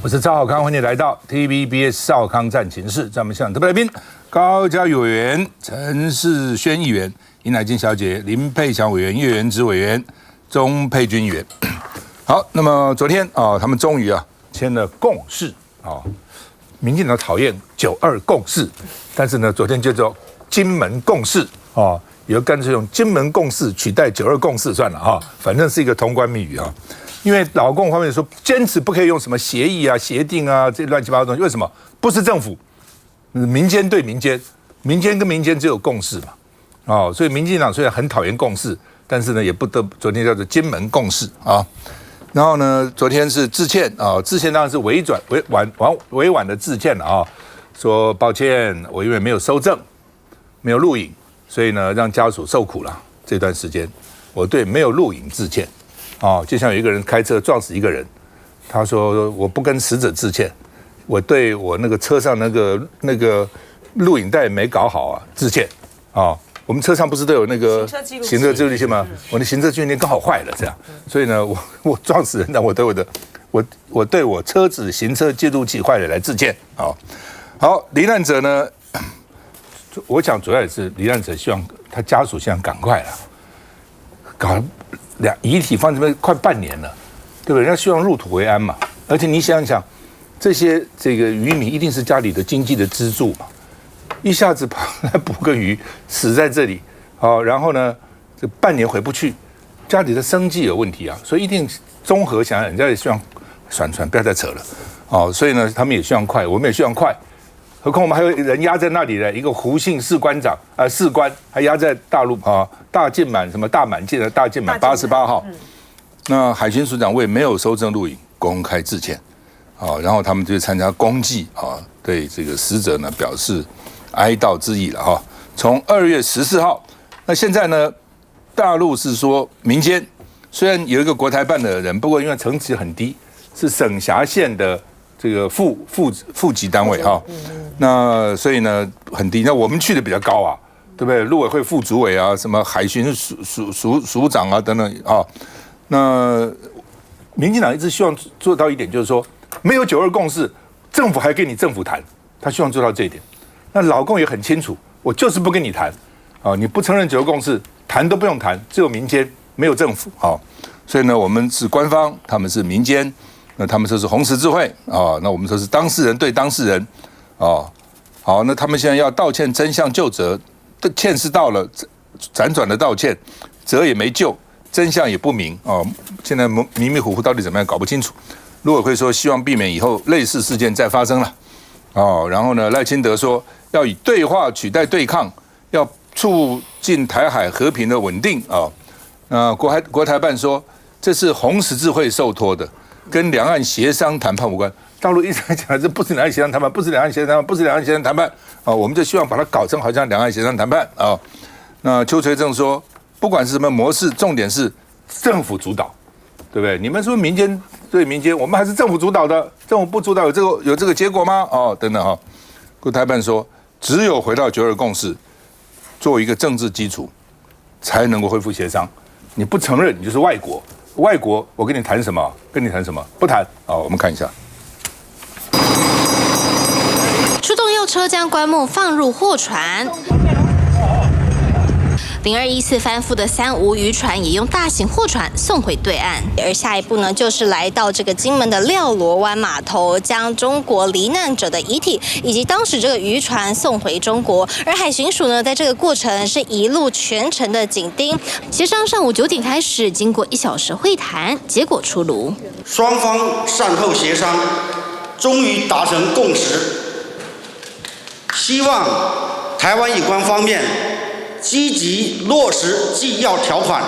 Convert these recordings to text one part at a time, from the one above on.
我是赵少康，欢迎来到 TVBS 少康战情室。在我们现场特别来宾，高嘉瑜委员、陈世轩议员、尹乃菁小姐、林佩强委员、叶元之委员、钟佩君议员。好，那么昨天他们终于签了共识民进党讨厌9·2共识，但是呢，昨天叫做金门共识以后干脆用金门共识取代9·2共识算了反正是一个通关密语因为老共方面说坚持不可以用什么协议协定这乱七八糟的东西，为什么？不是政府，民间对民间，民间跟民间只有共识嘛所以民进党虽然很讨厌共识，但是呢也不得昨天叫做金门共识然后呢，昨天是致歉致歉当然是委婉的致歉了说抱歉，我因为没有收证，没有录影，所以呢让家属受苦了。这段时间，我对没有录影致歉就像有一个人开车撞死一个人，他说我不跟死者致歉，我对我那个车上那个录影带没搞好致歉我们车上不是都有那个行车记录器吗？我的行车记录器刚好坏了，这样，所以呢，我撞死人，但我对我车子行车记录器坏了来致歉好，罹难者呢，我讲主要也是罹难者希望他家属希望赶快搞遗体放这边快半年了，对不对？人家希望入土为安嘛，而且你想想，这个渔民一定是家里的经济的支柱嘛。一下子跑来捕个鱼，死在这里，然后呢，这半年回不去，家里的生计有问题所以一定综合想想，人家也希望算不要再扯了，所以呢，他们也希望快，我们也希望快，何况我们还有人压在那里的一个胡姓士官还压在大陆大进满什么大满进的大进满88号，那海巡署长为没有收证录影公开致歉，然后他们就参加公祭对这个死者呢表示哀悼之意了从2月14号，那现在呢，大陆是说民间虽然有一个国台办的人，不过因为层级很低，是省辖县的这个副级单位那所以呢很低。那我们去的比较高对不对？陆委会副主委什么海巡署长等等那民进党一直希望做到一点，就是说没有9·2共识，政府还跟你政府谈，他希望做到这一点。那老共也很清楚，我就是不跟你谈你不承认9·2共识，谈都不用谈，只有民间没有政府所以呢，我们是官方，他们是民间，那他们说是红十字会那我们说是当事人对当事人好，那他们现在要道歉，真相究责，歉是到了，辗转的道歉，责也没救，真相也不明现在迷迷糊糊到底怎么样搞不清楚。陆委会说希望避免以后类似事件再发生了然后呢，赖清德说要以对话取代对抗，要促进台海和平的稳定国台办说这是红十字会受托的，跟两岸协商谈判无关。大陆一直在讲这不是两岸协商谈判，不是两岸协商谈判，不是两岸协商谈判我们就希望把它搞成好像两岸协商谈判那邱垂正说，不管是什么模式，重点是政府主导，对不对？你们说民间对民间，我们还是政府主导的，政府不主导有这个结果吗？等等国台办说，只有回到9·2共识，作为一个政治基础，才能够恢复协商。你不承认，你就是外国。外国，我跟你谈什么？跟你谈什么？不谈我们看一下。出动幼车将棺木放入货船。0214翻覆的3无渔船也用大型货船送回对岸，而下一步呢，就是来到这个金门的廖罗湾码头，将中国罹难者的遗体以及当时这个渔船送回中国。而海巡署呢，在这个过程是一路全程的紧盯。协商上午9点开始，经过1小时会谈，结果出炉，双方善后协商，终于达成共识，希望台湾有关方面积极落实纪要条款，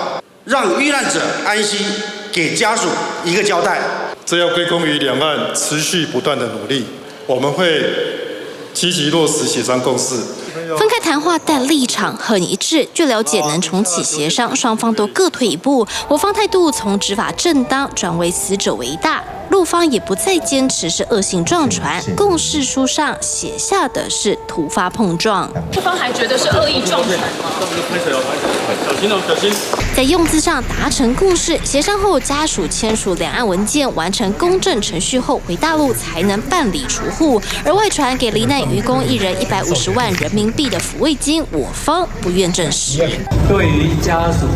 让遇难者安息，给家属一个交代。这要归功于两岸持续不断的努力，我们会积极落实协商共识。分开谈话，但立场很一致。据了解，能重启协商，双方都各退一步。我方态度从执法正当转为死者为大，陆方也不再坚持是恶性撞船，共识书上写下的是突发碰撞。陆方还觉得是恶意撞船吗？小心哦，小心！在在用字上达成共识，协商后家属签署两岸文件，完成公证程序后回大陆才能办理除户。而外传给罹难渔工一人150万人民币的抚慰金，我方不愿证实。对于家属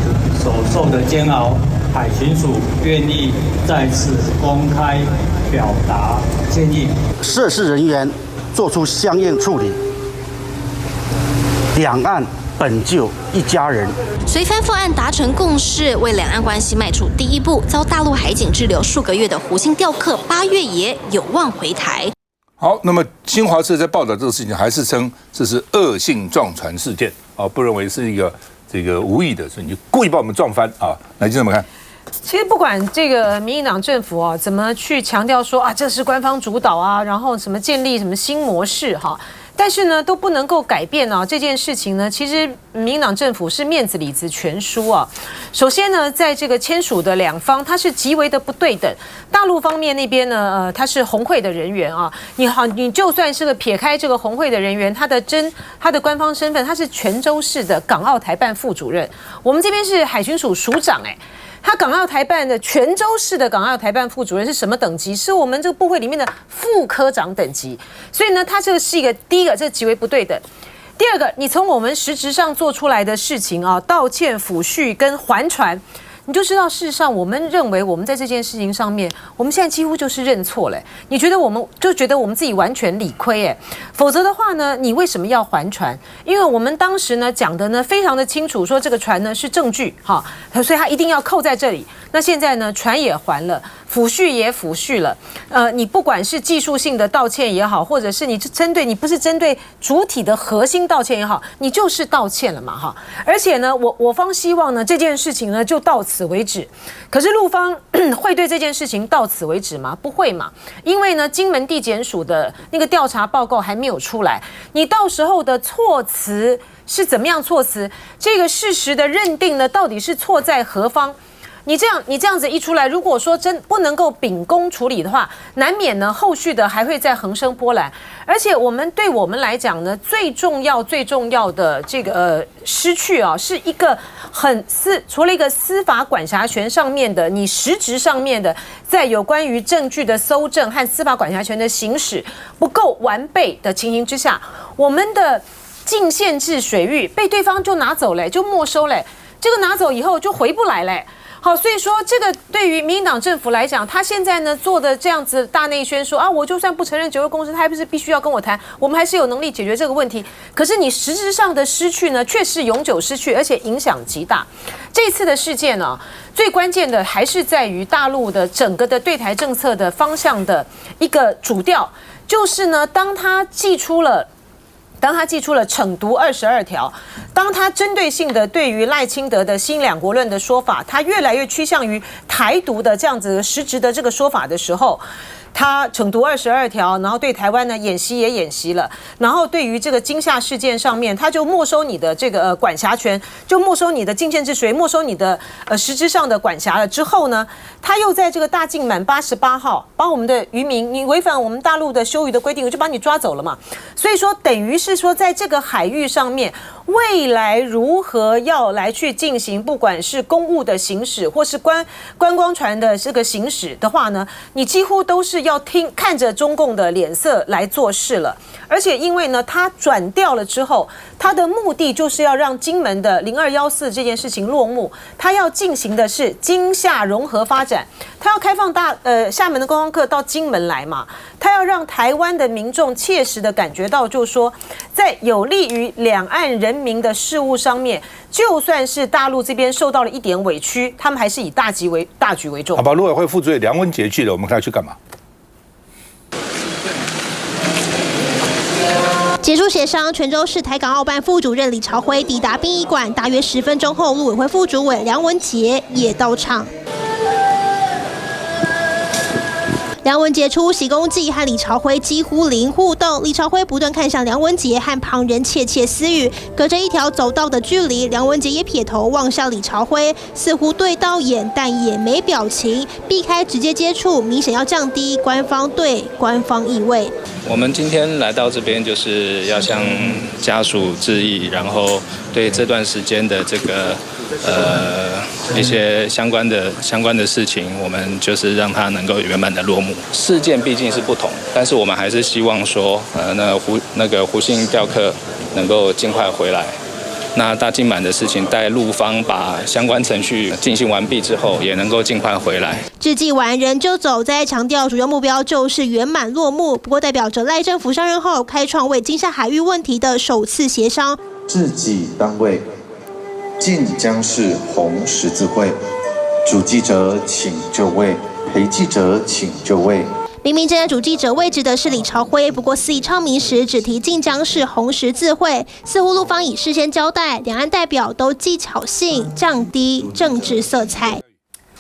所受的煎熬，海巡署愿意再次公开表达歉意。涉事人员做出相应处理，两岸本就一家人。随翻覆案达成共识，为两岸关系迈出第一步，遭大陆海警滞留数个月的胡姓钓客，8月也有望回台。好，那么新华社在报道这个事情，还是称这是恶性撞船事件啊，不认为是一个无意的，所以你故意把我们撞翻啊。来，你怎么看？其实不管这个民进党政府啊怎么去强调说啊这是官方主导啊，然后什么建立什么新模式哈，但是呢都不能够改变啊这件事情呢，其实民进党政府是面子里子全输啊。首先呢，在这个签署的两方，它是极为的不对等。大陆方面那边呢，他是红会的人员啊，你就算是个撇开这个红会的人员，他的官方身份，他是泉州市的港澳台办副主任，我们这边是海巡署署长他港澳台办的泉州市的港澳台办副主任是什么等级？是我们这个部会里面的副科长等级。所以呢，他这个是第一个，这极为不对等。第二个，你从我们实质上做出来的事情啊，道歉、抚恤跟还传，你就知道，事实上，我们认为我们在这件事情上面，我们现在几乎就是认错了。你觉得我们自己完全理亏否则的话呢，你为什么要还船？因为我们当时呢讲的呢非常的清楚，说这个船呢是证据所以他一定要扣在这里。那现在呢，船也还了，抚恤也抚恤了。你不管是技术性的道歉也好，或者是你不是针对主体的核心道歉也好，你就是道歉了嘛而且呢，我方希望呢这件事情呢就到此为止。可是陆方会对这件事情到此为止吗？不会嘛，因为呢金门地检署的那个调查报告还没有出来，你到时候的措辞是怎么样措辞？这个事实的认定呢，到底是错在何方？你这样子一出来，如果说真不能够秉公处理的话，难免呢后续的还会再横生波澜。而且对我们来讲呢，最重要的这个失去是一个除了一个司法管辖权上面的，你实质上面的，在有关于证据的搜证和司法管辖权的行使不够完备的情形之下，我们的禁限制水域被对方就拿走了，就没收了，这个拿走以后就回不来了。好，所以说这个对于民进党政府来讲，他现在呢做的这样子大内宣说我就算不承认九二共识，他还不是必须要跟我谈，我们还是有能力解决这个问题。可是你实质上的失去呢，却是永久失去，而且影响极大。这次的事件呢，最关键的还是在于大陆的整个的对台政策的方向的一个主调，就是呢，当他寄出了惩毒22条，当他针对性的对于赖清德的新两国论的说法，他越来越趋向于台独的这样子实质的这个说法的时候，他惩毒22条，然后对台湾呢演习也演习了，然后对于这个金厦事件上面，他就没收你的这个管辖权，就没收你的禁限制水，没收你的实质上的管辖了之后呢，他又在这个大境满88号把我们的渔民，你违反我们大陆的休渔的规定，我就把你抓走了嘛。所以说等于是说在这个海域上面，未来如何要来去进行，不管是公务的行使或是观光船的这个行使的话呢，你几乎都是要看着中共的脸色来做事了。而且因为呢，他转调了之后，他的目的就是要让金门的0214这件事情落幕，他要进行的是金厦融合发展，他要开放厦门的观光客到金门来嘛，他要让台湾的民众切实的感觉到，就是说在有利于两岸人民的事务上面，就算是大陆这边受到了一点委屈，他们还是以大局为重。好吧，陆委会副主任梁文杰去了，我们看他去干嘛？结束协商，泉州市台港澳办副主任李朝辉抵达殡仪馆，大约10分钟后，陆委会副主委梁文杰也到场。梁文杰出席公祭，和李朝辉几乎零互动。李朝辉不断看向梁文杰，和旁人窃窃私语。隔着一条走道的距离，梁文杰也撇头望向李朝辉，似乎对到眼，但也没表情，避开直接接触，明显要降低官方对官方意味。我们今天来到这边，就是要向家属致意，然后对这段时间的这个一些相关的事情，我们就是让它能够圆满的落幕。事件毕竟是不同，但是我们还是希望说，那个胡姓钓客能够尽快回来。那大金满的事情，待陆方把相关程序进行完毕之后，也能够尽快回来。致祭完人就走，再强调主要目标就是圆满落幕。不过代表着赖政府上任后开创为金厦海域问题的首次协商。致祭单位晋江市红十字会，主祭者请就位，陪祭者请就位。明明站在主祭者位置的是李朝辉，不过肆意唱名时只提晋江市红十字会，似乎陆方以事先交代，两岸代表都技巧性降低政治色彩。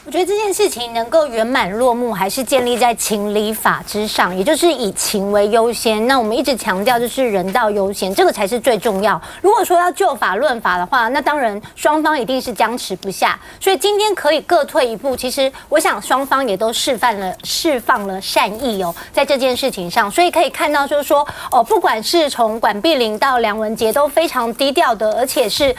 我觉得这件事情能够圆满落幕，还是建立在情理法之上，也就是以情为优先。那我们一直强调就是人道优先，这个才是最重要。如果说要就法论法的话，那当然双方一定是僵持不下。所以今天可以各退一步，其实我想双方也都释放了善意哦，在这件事情上。所以可以看到就是说不管是从管碧玲到梁文杰都非常低调的，而且是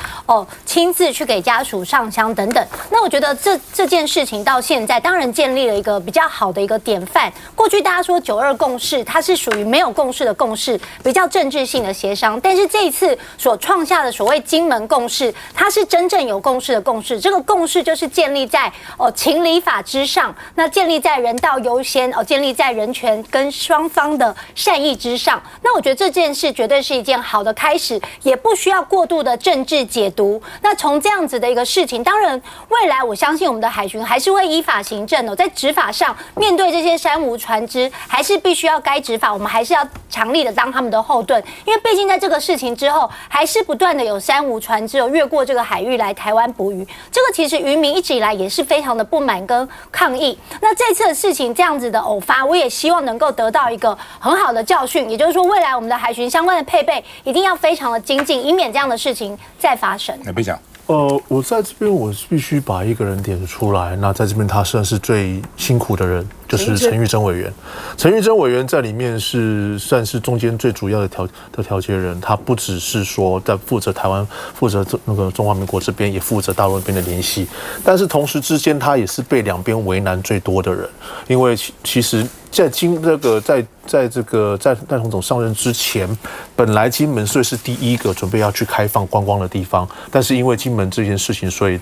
亲自去给家属上香等等。那我觉得这件事情到现在当然建立了一个比较好的一个典范。过去大家说9·2共识，它是属于没有共识的共识，比较政治性的协商。但是这一次所创下的所谓金门共识，它是真正有共识的共识。这个共识就是建立在情理法之上，那建立在人道优先，建立在人权跟双方的善意之上。那我觉得这件事绝对是一件好的开始，也不需要过度的政治解读。那从这样子的一个事情，当然未来我相信我们的海巡还是会依法行政在执法上面对这些山无船只，还是必须要该执法，我们还是要强力的当他们的后盾，因为毕竟在这个事情之后，还是不断的有山无船只越过这个海域来台湾捕鱼。这个其实渔民一直以来也是非常的不满跟抗议。那这次的事情这样子的偶发，我也希望能够得到一个很好的教训，也就是说，未来我们的海巡相关的配备一定要非常的精进，以免这样的事情再发生。来，别讲。我在这边我必须把一个人点出来。那在这边他算是最辛苦的人，就是陈玉珍委员。陈玉珍委员在里面算是中间最主要的调解人。他不只是说在负责台湾、负责那个中华民国这边，也负责大陆那边的联系。但是同时之间，他也是被两边为难最多的人。因为其实在赖洪总上任之前，本来金门虽是第一个准备要去开放观光的地方，但是因为金门这件事情，所以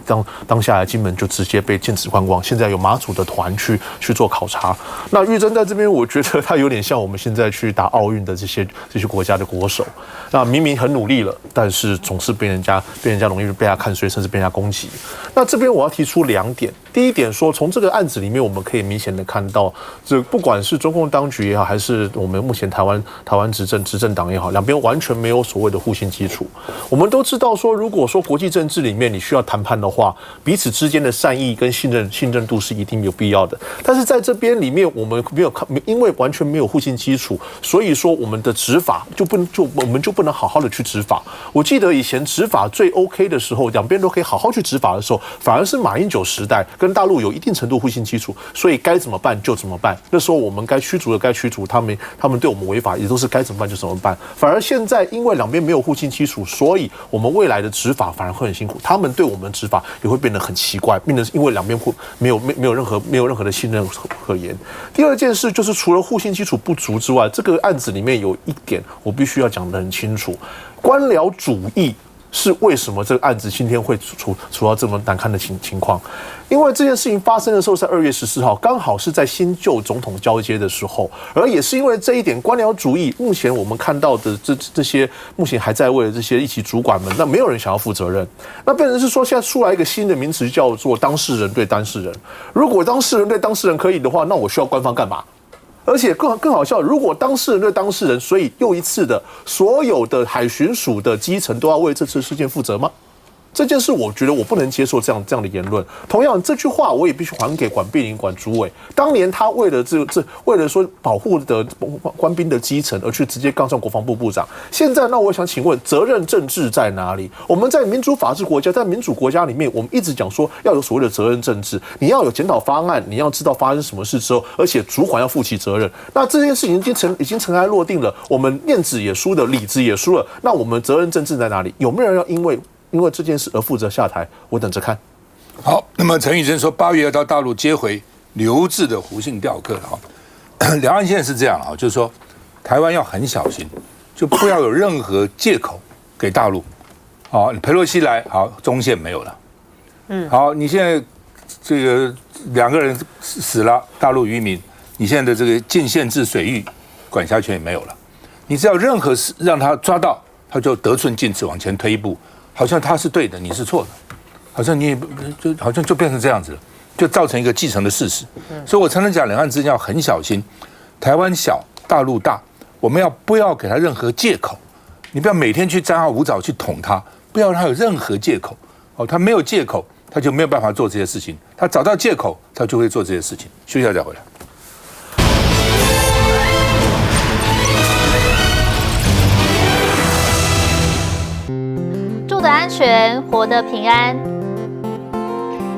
当下来金门就直接被禁止观光。现在有马祖的团去做考察。那玉珍在这边，我觉得他有点像我们现在去打奥运的这些国家的国手。那明明很努力了，但是总是被人家容易被他看衰，甚至被人家攻击。那这边我要提出2点。第一点说，从这个案子里面，我们可以明显的看到，这不管是中共当局也好，还是我们目前台湾执政党也好，两边完全没有所谓的互信基础。我们都知道说，如果说国际政治里面你需要谈判的话，彼此之间的善意跟信任度是一定有必要的。但是在这边里面，我们没有因为完全没有互信基础，所以说我们的执法我们就不能好好的去执法。我记得以前执法最 OK 的时候，两边都可以好好去执法的时候，反而是马英九时代跟大陆有一定程度互信基础，所以该怎么办就怎么办。那时候我们该驱逐的该驱逐，他们对我们违法也都是该怎么办就怎么办。反而现在因为两边没有互信基础，所以我们未来的执法反而会很辛苦，他们对我们执法也会变得很奇怪，变得因为两边没有任何的信任可言。第二件事就是除了互信基础不足之外，这个案子里面有一点我必须要讲得很清楚，官僚主义是为什么这个案子今天会处到这么难看的情况。因为这件事情发生的时候是2月14号，刚好是在新旧总统交接的时候，而也是因为这一点官僚主义，目前我们看到的这些目前还在位的这些一级主管们，那没有人想要负责任，那变成是说现在出来一个新的名词叫做当事人对当事人。如果当事人对当事人可以的话，那我需要官方干嘛？而且更好笑，如果当事人对当事人，所以又一次的所有的海巡署的基层都要为这次事件负责吗？这件事我觉得我不能接受这样的言论。同样，这句话我也必须还给管碧玲管主委。当年他为了为了说保护的官兵的基层而去直接杠上国防部部长。现在，那我想请问，责任政治在哪里？我们在民主法治国家，在民主国家里面，我们一直讲说要有所谓的责任政治，你要有检讨方案，你要知道发生什么事之后，而且主管要负起责任。那这件事情已经尘埃落定了，我们面子也输了，里子也输了。那我们责任政治在哪里？有没有人要因为因为这件事而负责下台，我等着看。好，那么陈宇珍说8月要到大陆接回留置的胡姓钓客哈。两岸现在是这样啊，就是说台湾要很小心，就不要有任何借口给大陆。好，裴洛西来，好，中线没有了。好，你现在这个2个人死了，大陆渔民，你现在的这个禁限制水域管辖权也没有了。你只要任何事让他抓到，他就得寸进尺往前推一步，好像他是对的，你是错的。好像你也好像就变成这样子了，就造成一个既成的事实。所以我常常讲，两岸之间要很小心。台湾小，大陆大，我们不要给他任何借口。你不要每天去张牙舞爪去捅他，不要让他有任何借口。哦，他没有借口，他就没有办法做这些事情。他找到借口，他就会做这些事情。休息一下再回来。住得安全，活得平安。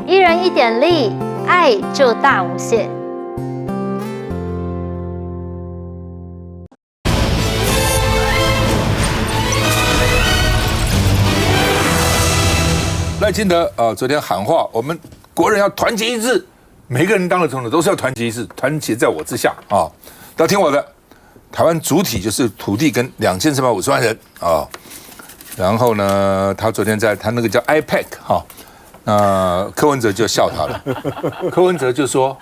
一人一点力，爱就大无限。赖清德昨天喊话，我们国人要团结一致，每个人当了总统都是要团结一致，团结在我之下啊！要听我的，台湾主体就是土地跟2350万人啊。然后呢，他昨天在他那个叫 IPAC 哈，柯文哲就笑他了。柯文哲就说，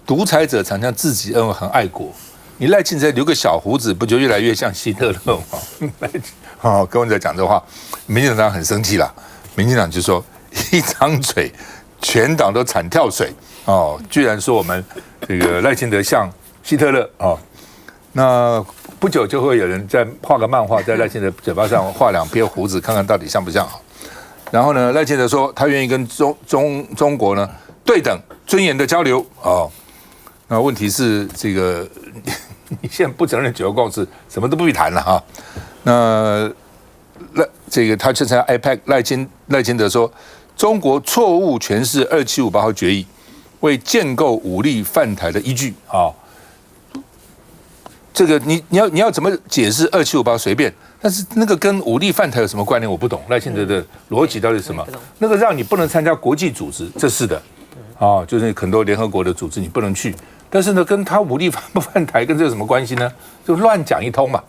独裁者常常自己认为很爱国，你赖清德留个小胡子，不就越来越像希特勒吗？柯文哲讲这话，民进党当然很生气了。民进党就说，一张嘴，全党都惨跳水哦，居然说我们这个赖清德像希特勒哦，那不久就会有人再画个漫画，在赖清德嘴巴上画2撇胡子，看看到底像不像好。然后呢，赖清德说他愿意跟中国呢对等尊严的交流哦。那问题是这个你现在不承认9二共识，什么都不必谈了哈。那这个他就在 IPAC 赖清德说，中国错误诠释2758号决议为建构武力犯台的依据啊。这个你要怎么解释2758随便，但是那个跟武力犯台有什么关联？我不懂。赖清德的逻辑到底是什么？那个让你不能参加国际组织，这是的啊，就是很多联合国的组织你不能去。但是呢，跟他武力犯不犯台跟这有什么关系呢？就乱讲一通嘛。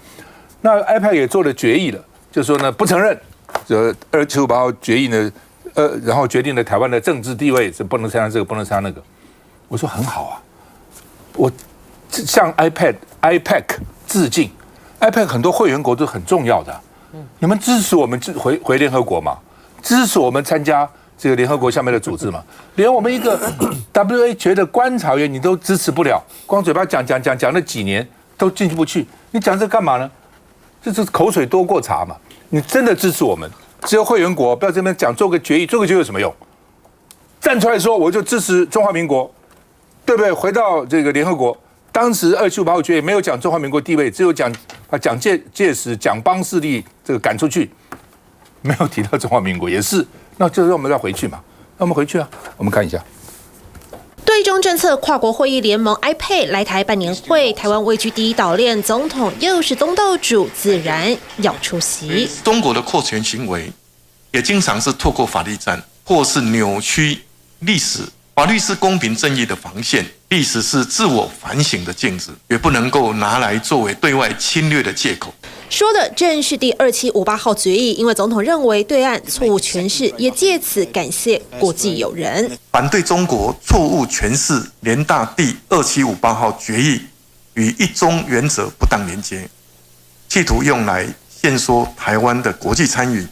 那 IPAC 也做了决议了，就说呢不承认这2758号决议呢，然后决定了台湾的政治地位是不能参加这个，不能参加那个。我说很好啊，我向 IPAC 致敬。IPAC 很多会员国都很重要的，你们支持我们回联合国嘛？支持我们参加这个联合国下面的组织嘛？连我们一个 WHO 的观察员你都支持不了，光嘴巴讲了几年都进不去，你讲这干嘛呢？这是口水多过茶嘛？你真的支持我们，只有会员国，不要这边讲做个决议，做个决议有什么用？站出来说我就支持中华民国，对不对？回到这个联合国，当时2758号决议没有讲中华民国地位，只有讲把蒋介石蒋帮势力这个赶出去，没有提到中华民国，也是，那就是我们要回去嘛，那我们回去啊，我们看一下。对中政策跨国会议联盟 IPAC 来台办年会，台湾位居第一岛链，总统又是东道主，自然要出席。中国的扩权行为也经常是透过法律战，或是扭曲历史。法律是公平正义的防线，历史是自我反省的镜子，也不能够拿来作为对外侵略的借口。说的正是第2758号决议，因为总统认为对岸错误诠释，也借此感谢国际友人。反对中国错误诠释联大第2758号决议与一中原则不当连接，企图用来限缩台湾的国际参与，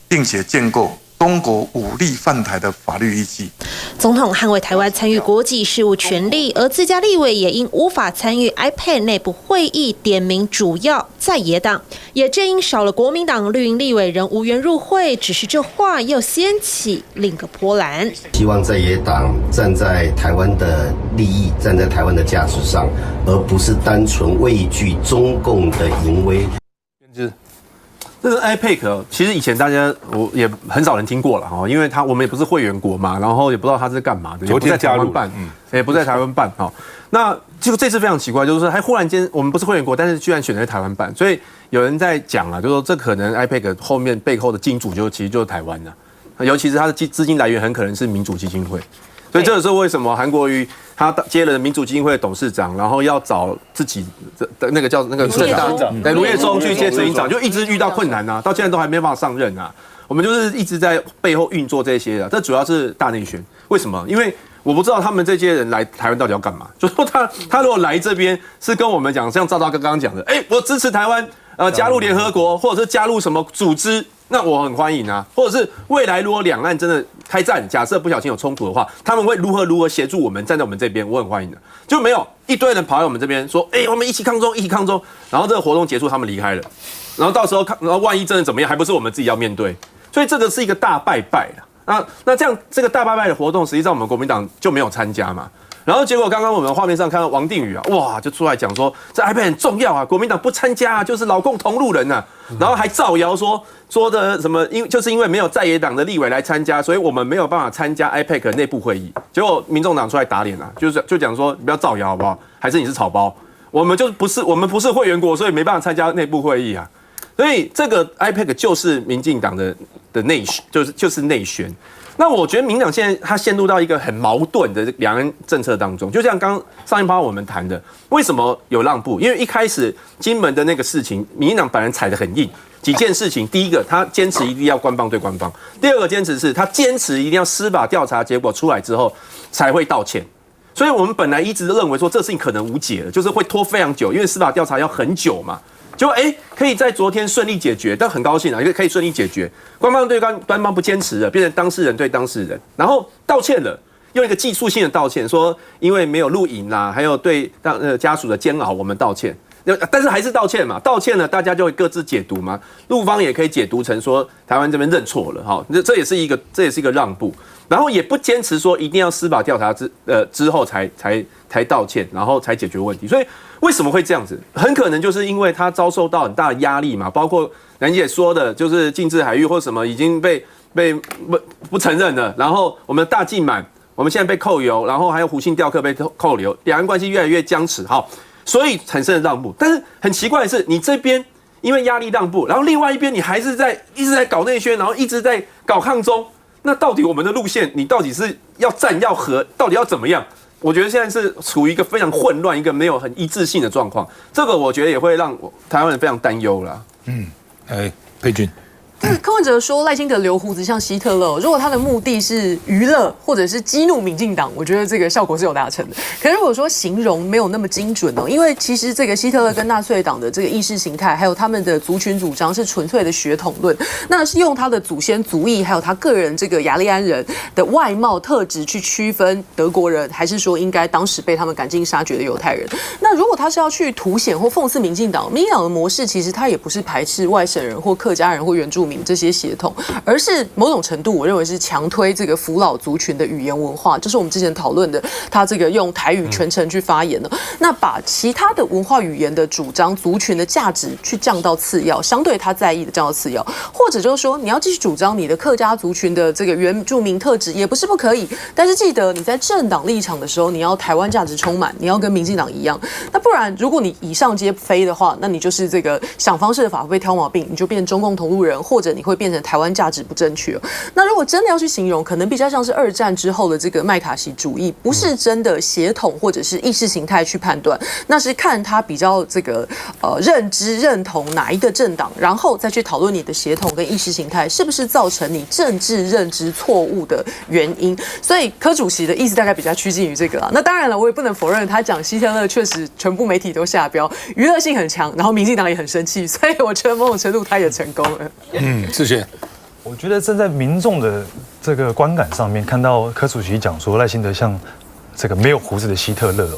并且建构中国武力犯台的法律依据。总统捍卫台湾参与国际事务权利，而自家立委也因无法参与 IPAC 内部会议，点名主要在野党。也正因少了国民党绿营立委人无缘入会，只是这话又掀起另一个波澜。希望在野党站在台湾的利益，站在台湾的价值上，而不是单纯畏惧中共的淫威。这个 IPAC 其实以前大家我也很少人听过了哈，因为我们也不是会员国嘛，然后也不知道它是干嘛的，也不在台湾办，也不在台湾办哈。那结果这次非常奇怪，就是说还忽然间我们不是会员国，但是居然选择台湾办，所以有人在讲啊，就说这可能 IPEC 后面背后的金主其实就是台湾的，尤其是它的资金来源很可能是民主基金会。所以这个是为什么韩国瑜他接了民主基金会的董事长，然后要找自己的那个叫那个卢业忠去接执行长，就一直遇到困难啊，到现在都还没办法上任啊。我们就是一直在背后运作这些的，这主要是大内宣。为什么？因为我不知道他们这些人来台湾到底要干嘛。就说他如果来这边是跟我们讲，像赵大哥刚刚讲的，我支持台湾加入联合国，或者是加入什么组织。那我很欢迎啊，或者是未来如果两岸真的开战，假设不小心有冲突的话，他们会如何协助我们，站在我们这边，我很欢迎的。就没有一堆人跑来我们这边说，我们一起抗中，一起抗中，然后这个活动结束，他们离开了，然后到时候然后万一真的怎么样，还不是我们自己要面对，所以这个是一个大败败啦。那这样这个大败败的活动，实际上我们国民党就没有参加嘛。然后结果刚刚我们画面上看到王定宇啊，哇，就出来讲说这 IPEC 很重要啊，国民党不参加啊，就是老共同路人啊，然后还造谣说的什么，就是因为没有在野党的立委来参加，所以我们没有办法参加 IPEC 内部会议。结果民众党出来打脸啊，就讲说你不要造谣好不好？还是你是草包？我们不是会员国，所以没办法参加内部会议啊。所以这个 IPEC 就是民进党的内就是内宣。那我觉得民党现在他陷入到一个很矛盾的两岸政策当中，就像刚上一趴我们谈的，为什么有让步？因为一开始金门的那个事情，民进党本来踩得很硬，几件事情，第一个他坚持一定要官方对官方，第二个坚持是他坚持一定要司法调查结果出来之后才会道歉。所以我们本来一直认为说这事情可能无解了，就是会拖非常久，因为司法调查要很久嘛。结果可以在昨天顺利解决，但很高兴啊，可以顺利解决。官方对官方不坚持了，变成当事人对当事人，然后道歉了，用一个技术性的道歉，说因为没有录影啦，还有对家属的煎熬，我们道歉。但是还是道歉嘛，道歉了，大家就会各自解读嘛。陆方也可以解读成说台湾这边认错了，哈，这也是一个让步，然后也不坚持说一定要司法调查之后才道歉，然后才解决问题。所以为什么会这样子？很可能就是因为他遭受到很大的压力嘛，包括兰姐说的，就是禁制海域或什么已经被不承认了，然后我们的大进满，我们现在被扣油，然后还有胡信钓客被扣留，两岸关系越来越僵持，好。所以产生了让步，但是很奇怪的是，你这边因为压力让步，然后另外一边你还是一直在搞内宣，然后一直在搞抗中。那到底我们的路线，你到底是要战要和，到底要怎么样？我觉得现在是处于一个非常混乱、一个没有很一致性的状况。这个我觉得也会让台湾人非常担忧啦。佩君。柯文哲说赖清德留胡子像希特勒，如果他的目的是娱乐或者是激怒民进党，我觉得这个效果是有达成的。可是如果说形容没有那么精准哦，因为其实这个希特勒跟纳粹党的这个意识形态，还有他们的族群主张是纯粹的血统论，那是用他的祖先族裔，还有他个人这个雅利安人的外貌特质去区分德国人，还是说应该当时被他们赶尽杀绝的犹太人？那如果他是要去凸显或讽刺民进党的模式，其实他也不是排斥外省人或客家人或原住民这些血统，而是某种程度我认为是强推这个福老族群的语言文化，就是我们之前讨论的他这个用台语全程去发言呢，那把其他的文化语言的主张族群的价值去降到次要，相对他在意的降到次要，或者就是说你要继续主张你的客家族群的这个原住民特质也不是不可以，但是记得你在政党立场的时候，你要台湾价值充满，你要跟民进党一样，那不然如果你以上皆非的话，那你就是这个想方设法会被挑毛病，你就变中共同路人，或者你会变成台湾价值不正确。那如果真的要去形容，可能比较像是二战之后的这个麦卡锡主义，不是真的血统或者是意识形态去判断，那是看他比较这个认知认同哪一个政党，然后再去讨论你的血统跟意识形态是不是造成你政治认知错误的原因。所以柯主席的意思大概比较趋近于这个啦。那当然了，我也不能否认他讲希特勒确实全部媒体都下标，娱乐性很强，然后民进党也很生气，所以我觉得某种程度他也成功了。志贤，我觉得站在民众的这个观感上面，看到柯主席讲说赖清德像这个没有胡子的希特勒哦，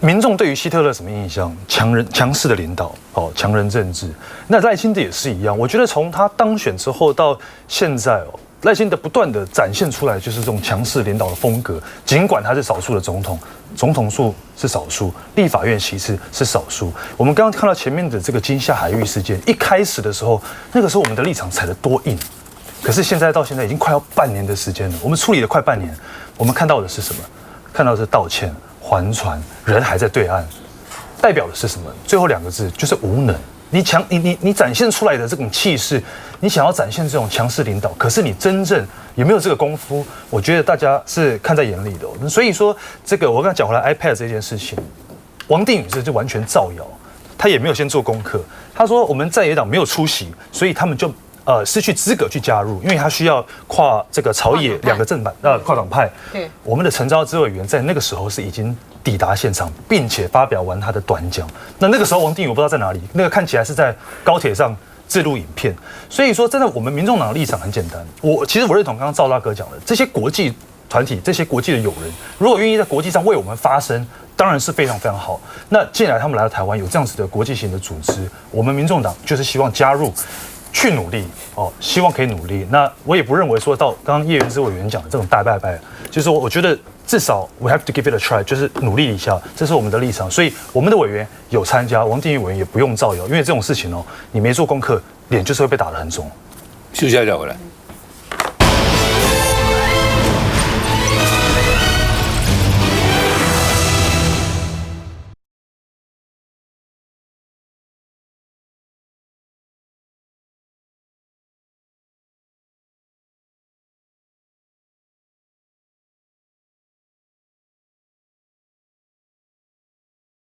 民众对于希特勒什么印象？强势的领导哦，强人政治。那赖清德也是一样，我觉得从他当选之后到现在哦，赖清德不断的展现出来就是这种强势领导的风格。尽管他是少数的总统，总统数是少数，立法院席次是少数。我们刚刚看到前面的这个金厦海域事件，一开始的时候，那个时候我们的立场踩得多硬。可是现在到现在已经快要半年的时间了，我们处理了快半年，我们看到的是什么？看到的是道歉、还船，人还在对岸，代表的是什么？最后2个字就是无能。你展现出来的这种气势，你想要展现这种强势领导，可是你真正有没有这个功夫？我觉得大家是看在眼里的。所以说，这个我刚才讲回来 iPad 这件事情，王定宇这就完全造谣，他也没有先做功课。他说我们在野党没有出席，所以他们就失去资格去加入，因为他需要跨这个朝野2个正版跨党派。对，我们的陈昭之委员在那个时候是已经抵达现场，并且发表完他的短讲。那个时候王定宇我不知道在哪里，那个看起来是在高铁上自录影片。所以说，真的我们民众党的立场很简单。其实我认同刚刚赵大哥讲的，这些国际团体、这些国际的友人，如果愿意在国际上为我们发声，当然是非常非常好。那既然他们来到台湾有这样子的国际型的组织，我们民众党就是希望加入。去努力希望可以努力。那我也不认为说到刚刚叶元之委员讲的这种大拜拜，就是我觉得至少 we have to give it a try， 就是努力一下，这是我们的立场。所以我们的委员有参加，王定宇委员也不用造谣，因为这种事情你没做功课，脸就是会被打得很肿。休息一下再回来。